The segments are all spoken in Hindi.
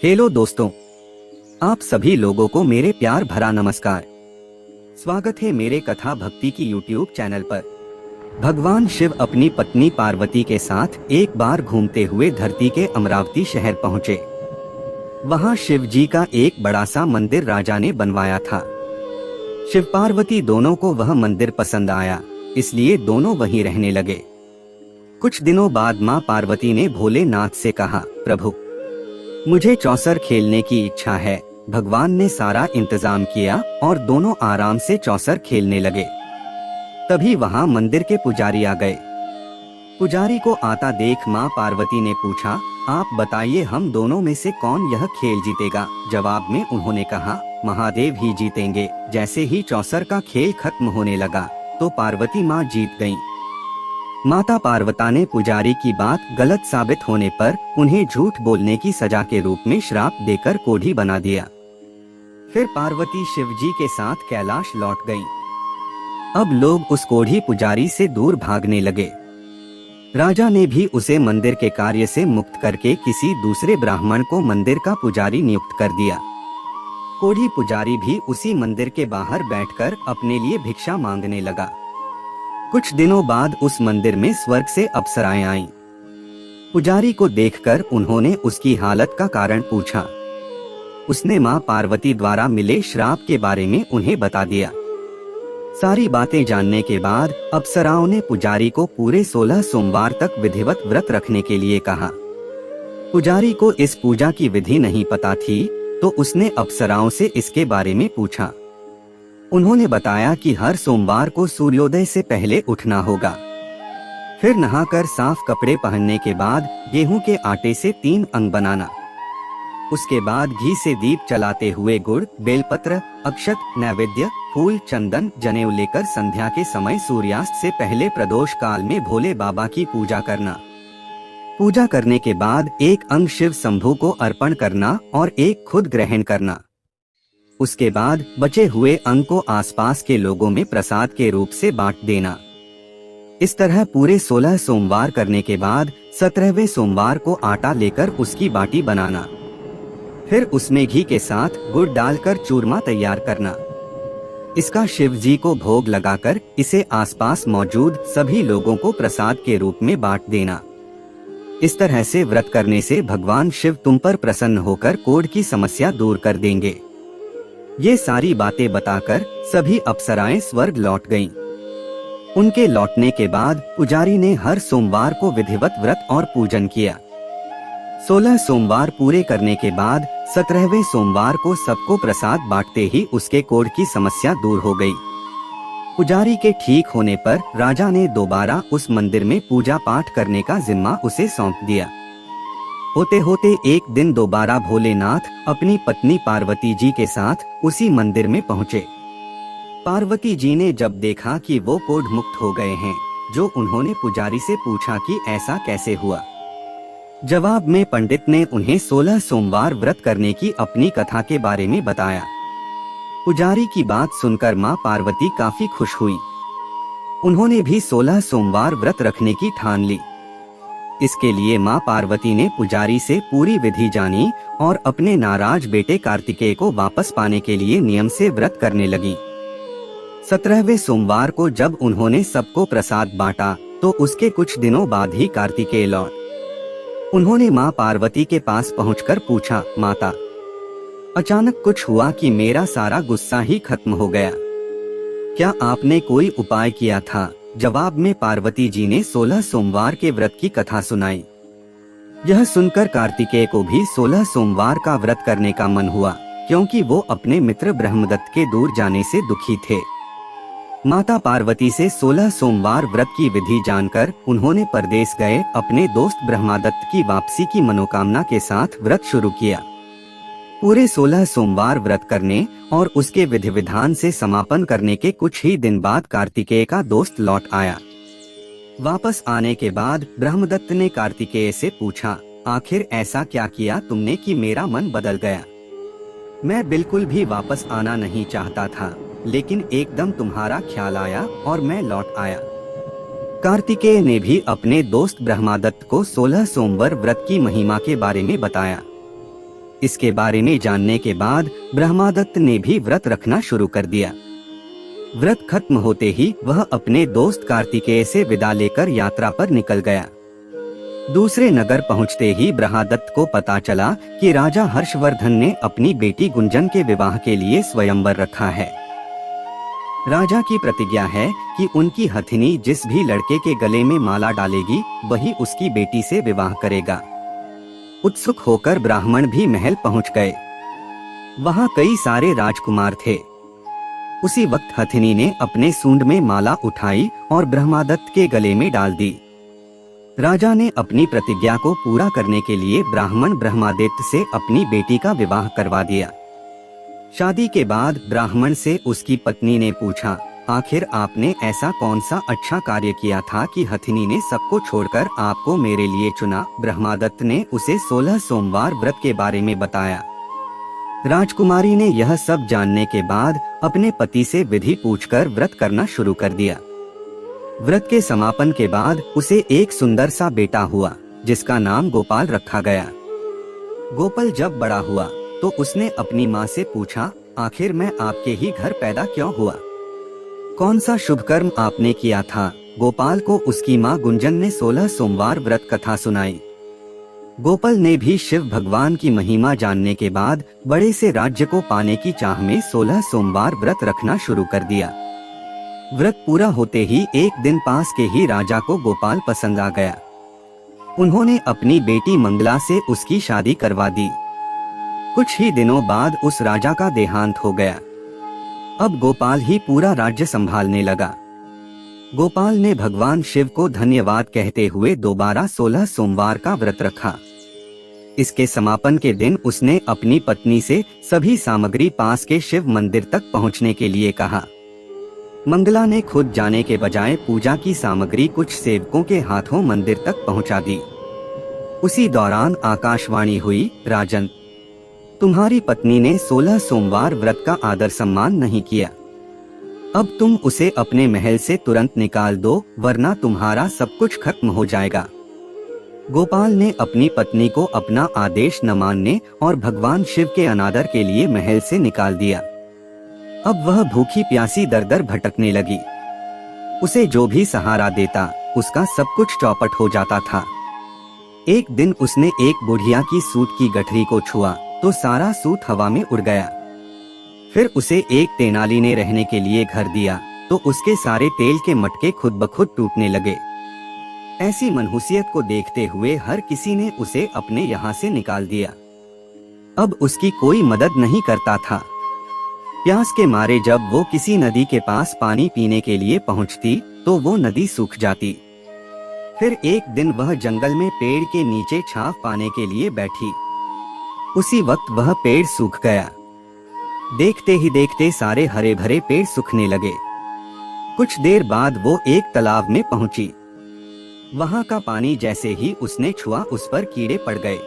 हेलो दोस्तों, आप सभी लोगों को मेरे प्यार भरा नमस्कार। स्वागत है मेरे कथा भक्ति की यूट्यूब चैनल पर। भगवान शिव अपनी पत्नी पार्वती के साथ एक बार घूमते हुए धरती के अमरावती शहर पहुँचे। वहाँ शिव जी का एक बड़ा सा मंदिर राजा ने बनवाया था। शिव पार्वती दोनों को वह मंदिर पसंद आया, इसलिए दोनों वहीं रहने लगे। कुछ दिनों बाद माँ पार्वती ने भोलेनाथ से कहा, प्रभु मुझे चौसर खेलने की इच्छा है। भगवान ने सारा इंतजाम किया और दोनों आराम से चौसर खेलने लगे। तभी वहाँ मंदिर के पुजारी आ गए। पुजारी को आता देख माँ पार्वती ने पूछा, आप बताइए हम दोनों में से कौन यह खेल जीतेगा। जवाब में उन्होंने कहा, महादेव ही जीतेंगे। जैसे ही चौसर का खेल खत्म होने लगा तो पार्वती माँ जीत गयीं। माता पार्वती ने पुजारी की बात गलत साबित होने पर उन्हें झूठ बोलने की सजा के रूप में श्राप देकर कोढ़ी बना दिया। फिर पार्वती शिव जी के साथ कैलाश लौट गईं। अब लोग उस कोढ़ी पुजारी से दूर भागने लगे। राजा ने भी उसे मंदिर के कार्य से मुक्त करके किसी दूसरे ब्राह्मण को मंदिर का पुजारी नियुक्त कर दिया। कोढ़ी पुजारी भी उसी मंदिर के बाहर बैठकर अपने लिए भिक्षा मांगने लगा। कुछ दिनों बाद उस मंदिर में स्वर्ग से अप्सराएं आईं। पुजारी को देखकर उन्होंने उसकी हालत का कारण पूछा। उसने माँ पार्वती द्वारा मिले श्राप के बारे में उन्हें बता दिया। सारी बातें जानने के बाद अप्सराओं ने पुजारी को पूरे 16 सोमवार तक विधिवत व्रत रखने के लिए कहा। पुजारी को इस पूजा की विधि नहीं पता थी, तो उसने अप्सराओं से इसके बारे में पूछा। उन्होंने बताया कि हर सोमवार को सूर्योदय से पहले उठना होगा। फिर नहाकर साफ कपड़े पहनने के बाद गेहूं के आटे से 3 अंग बनाना। उसके बाद घी से दीप जलाते हुए गुड़, बेलपत्र, अक्षत, नैवेद्य, फूल, चंदन, जनेऊ लेकर संध्या के समय सूर्यास्त से पहले प्रदोष काल में भोले बाबा की पूजा करना। पूजा करने के बाद एक अंग शिव शंभू को अर्पण करना और एक खुद ग्रहण करना। उसके बाद बचे हुए अंग को आसपास के लोगों में प्रसाद के रूप से बांट देना। इस तरह पूरे 16 सोमवार करने के बाद 17वें सोमवार को आटा लेकर उसकी बाटी बनाना। फिर उसमें घी के साथ गुड़ डालकर चूरमा तैयार करना। इसका शिव जी को भोग लगाकर इसे आसपास मौजूद सभी लोगों को प्रसाद के रूप में बांट देना। इस तरह से व्रत करने से भगवान शिव तुम पर प्रसन्न होकर कोढ़ की समस्या दूर कर देंगे। ये सारी बातें बताकर सभी अप्सराएं स्वर्ग लौट गईं। उनके लौटने के बाद पुजारी ने हर सोमवार को विधिवत व्रत और पूजन किया। 16 सोमवार पूरे करने के बाद 17वें सोमवार को सबको प्रसाद बांटते ही उसके कोढ़ की समस्या दूर हो गई। पुजारी के ठीक होने पर राजा ने दोबारा उस मंदिर में पूजा पाठ करने का जिम्मा उसे सौंप दिया। होते होते एक दिन दोबारा भोलेनाथ अपनी पत्नी पार्वती जी के साथ उसी मंदिर में पहुँचे। पार्वती जी ने जब देखा कि वो कोढ़ मुक्त हो गए हैं, जो उन्होंने पुजारी से पूछा कि ऐसा कैसे हुआ। जवाब में पंडित ने उन्हें 16 सोमवार व्रत करने की अपनी कथा के बारे में बताया। पुजारी की बात सुनकर माँ पार्वती काफी खुश हुई। उन्होंने भी 16 सोमवार व्रत रखने की ठान ली। इसके लिए माँ पार्वती ने पुजारी से पूरी विधि जानी और अपने नाराज बेटे कार्तिकेय को वापस पाने के लिए नियम से व्रत करने लगी। 17वें सोमवार को जब उन्होंने सबको प्रसाद बांटा तो उसके कुछ दिनों बाद ही कार्तिकेय लौट। उन्होंने माँ पार्वती के पास पहुंचकर पूछा, माता अचानक कुछ हुआ कि मेरा सारा गुस्सा ही खत्म हो गया। क्या आपने कोई उपाय किया था? जवाब में पार्वती जी ने 16 सोमवार के व्रत की कथा सुनाई। यह सुनकर कार्तिकेय को भी 16 सोमवार का व्रत करने का मन हुआ, क्योंकि वो अपने मित्र ब्रह्मदत्त के दूर जाने से दुखी थे। माता पार्वती से 16 सोमवार व्रत की विधि जानकर उन्होंने परदेश गए अपने दोस्त ब्रह्मदत्त की वापसी की मनोकामना के साथ व्रत शुरू किया। पूरे 16 सोमवार व्रत करने और उसके विधि विधान से समापन करने के कुछ ही दिन बाद कार्तिकेय का दोस्त लौट आया। वापस आने के बाद ब्रह्मदत्त ने कार्तिकेय से पूछा, आखिर ऐसा क्या किया तुमने कि मेरा मन बदल गया? मैं बिल्कुल भी वापस आना नहीं चाहता था, लेकिन एकदम तुम्हारा ख्याल आया और मैं लौट आया। कार्तिकेय ने भी अपने दोस्त ब्रह्मदत्त को 16 सोमवार व्रत की महिमा के बारे में बताया। इसके बारे में जानने के बाद ब्रह्मादत्त ने भी व्रत रखना शुरू कर दिया। व्रत खत्म होते ही वह अपने दोस्त कार्तिकेय से विदा लेकर यात्रा पर निकल गया। दूसरे नगर पहुंचते ही ब्रह्मादत्त को पता चला कि राजा हर्षवर्धन ने अपनी बेटी गुंजन के विवाह के लिए स्वयंवर रखा है। राजा की प्रतिज्ञा है कि उनकी हथिनी जिस भी लड़के के गले में माला डालेगी वही उसकी बेटी से विवाह करेगा। उत्सुक होकर ब्राह्मण भी महल पहुंच गए। वहां कई सारे राजकुमार थे। उसी वक्त हथिनी ने अपने सूंड में माला उठाई और ब्रह्मादत्त के गले में डाल दी। राजा ने अपनी प्रतिज्ञा को पूरा करने के लिए ब्राह्मण ब्रह्मादित्य से अपनी बेटी का विवाह करवा दिया। शादी के बाद ब्राह्मण से उसकी पत्नी ने पूछा, आखिर आपने ऐसा कौन सा अच्छा कार्य किया था कि हथिनी ने सबको छोड़कर आपको मेरे लिए चुना। ब्रह्मादत्त ने उसे 16 सोमवार व्रत के बारे में बताया। राजकुमारी ने यह सब जानने के बाद अपने पति से विधि पूछकर व्रत करना शुरू कर दिया। व्रत के समापन के बाद उसे एक सुंदर सा बेटा हुआ जिसका नाम गोपाल रखा गया। गोपाल जब बड़ा हुआ तो उसने अपनी माँ से पूछा, आखिर मैं आपके ही घर पैदा क्यों हुआ? कौन सा शुभ कर्म आपने किया था? गोपाल को उसकी माँ गुंजन ने 16 सोमवार व्रत कथा सुनाई। गोपाल ने भी शिव भगवान की महिमा जानने के बाद बड़े से राज्य को पाने की चाह में 16 सोमवार व्रत रखना शुरू कर दिया। व्रत पूरा होते ही एक दिन पास के ही राजा को गोपाल पसंद आ गया। उन्होंने अपनी बेटी मंगला से उसकी शादी करवा दी। कुछ ही दिनों बाद उस राजा का देहांत हो गया। अब गोपाल ही पूरा राज्य संभालने लगा। गोपाल ने भगवान शिव को धन्यवाद कहते हुए दोबारा 16 सोमवार का व्रत रखा। इसके समापन के दिन उसने अपनी पत्नी से सभी सामग्री पास के शिव मंदिर तक पहुंचने के लिए कहा। मंगला ने खुद जाने के बजाय पूजा की सामग्री कुछ सेवकों के हाथों मंदिर तक पहुंचा दी। उसी दौरान आकाशवाणी हुई, राजन, तुम्हारी पत्नी ने 16 सोमवार व्रत का आदर सम्मान नहीं किया। अब तुम उसे अपने महल से तुरंत निकाल दो वरना तुम्हारा सब कुछ खत्म हो जाएगा। गोपाल ने अपनी पत्नी को अपना आदेश न मानने और भगवान शिव के अनादर के लिए महल से निकाल दिया। अब वह भूखी प्यासी दर दर भटकने लगी। उसे जो भी सहारा देता उसका सब कुछ चौपट हो जाता था। एक दिन उसने एक बुढ़िया की सूत की गठरी को छुआ तो सारा सूत हवा में उड़ गया। फिर उसे एक तेनाली ने रहने के लिए घर दिया तो उसके सारे तेल के मटके खुद ब खुद टूटने लगे। ऐसी मनहूसियत को देखते हुए हर किसी ने उसे अपने यहाँ से निकाल दिया। अब उसकी कोई मदद नहीं करता था। प्यास के मारे जब वो किसी नदी के पास पानी पीने के लिए पहुँचती तो वो नदी सूख जाती। फिर एक दिन वह जंगल में पेड़ के नीचे छांव पाने के लिए बैठी। उसी वक्त वह पेड़ सूख गया। देखते ही देखते सारे हरे भरे पेड़ सूखने लगे। कुछ देर बाद वो एक तालाब में पहुंची। वहां का पानी जैसे ही उसने छुआ उस पर कीड़े पड़ गए।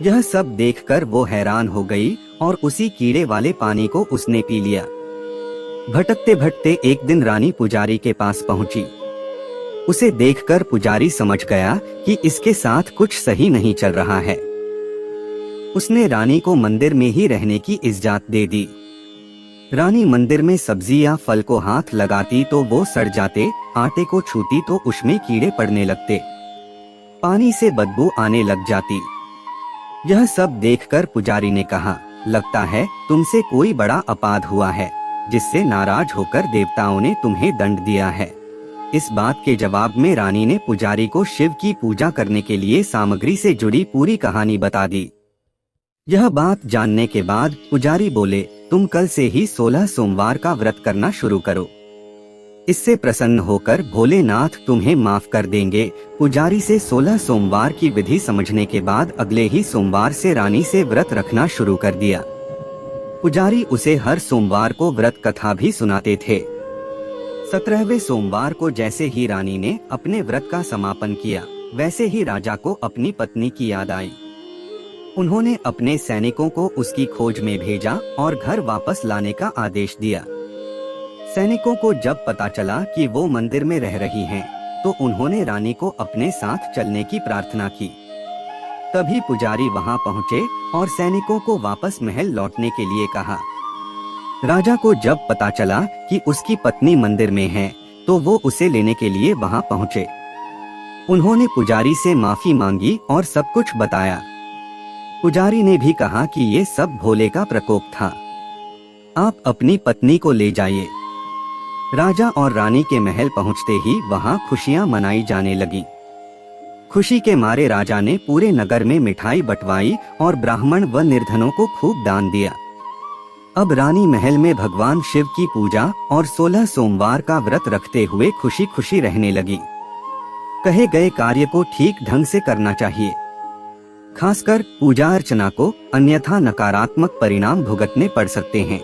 यह सब देखकर वो हैरान हो गई और उसी कीड़े वाले पानी को उसने पी लिया। भटकते भटकते एक दिन रानी पुजारी के पास पहुंची। उसे देखकर पुजारी समझ गया कि इसके साथ कुछ सही नहीं चल रहा है। उसने रानी को मंदिर में ही रहने की इजाजत दे दी। रानी मंदिर में सब्जी या फल को हाथ लगाती तो वो सड़ जाते, आटे को छूती तो उसमें कीड़े पड़ने लगते, पानी से बदबू आने लग जाती। यह सब देखकर पुजारी ने कहा, लगता है तुमसे कोई बड़ा अपराध हुआ है जिससे नाराज होकर देवताओं ने तुम्हें दंड दिया है। इस बात के जवाब में रानी ने पुजारी को शिव की पूजा करने के लिए सामग्री से जुड़ी पूरी कहानी बता दी। यह बात जानने के बाद पुजारी बोले, तुम कल से ही 16 सोमवार का व्रत करना शुरू करो। इससे प्रसन्न होकर भोलेनाथ तुम्हें माफ कर देंगे। पुजारी से 16 सोमवार की विधि समझने के बाद अगले ही सोमवार से रानी से व्रत रखना शुरू कर दिया। पुजारी उसे हर सोमवार को व्रत कथा भी सुनाते थे। 17वें सोमवार को जैसे ही रानी ने अपने व्रत का समापन किया वैसे ही राजा को अपनी पत्नी की याद आई। उन्होंने अपने सैनिकों को उसकी खोज में भेजा और घर वापस लाने का आदेश दिया। सैनिकों को जब पता चला कि वो मंदिर में रह रही हैं, तो उन्होंने रानी को अपने साथ चलने की प्रार्थना की। तभी पुजारी वहां पहुंचे और सैनिकों को वापस महल लौटने के लिए कहा। राजा को जब पता चला कि उसकी पत्नी मंदिर में है, तो वो उसे लेने के लिए वहां पहुंचे। उन्होंने पुजारी से माफी मांगी और सब कुछ बताया। पुजारी ने भी कहा कि ये सब भोले का प्रकोप था, आप अपनी पत्नी को ले जाइए। राजा और रानी के महल पहुंचते ही वहां खुशियां मनाई जाने लगी। खुशी के मारे राजा ने पूरे नगर में मिठाई बंटवाई और ब्राह्मण व निर्धनों को खूब दान दिया। अब रानी महल में भगवान शिव की पूजा और 16 सोमवार का व्रत रखते हुए खुशी खुशी रहने लगी। कहे गए कार्य को ठीक ढंग से करना चाहिए, खासकर पूजा अर्चना को, अन्यथा नकारात्मक परिणाम भुगतने पड़ सकते हैं।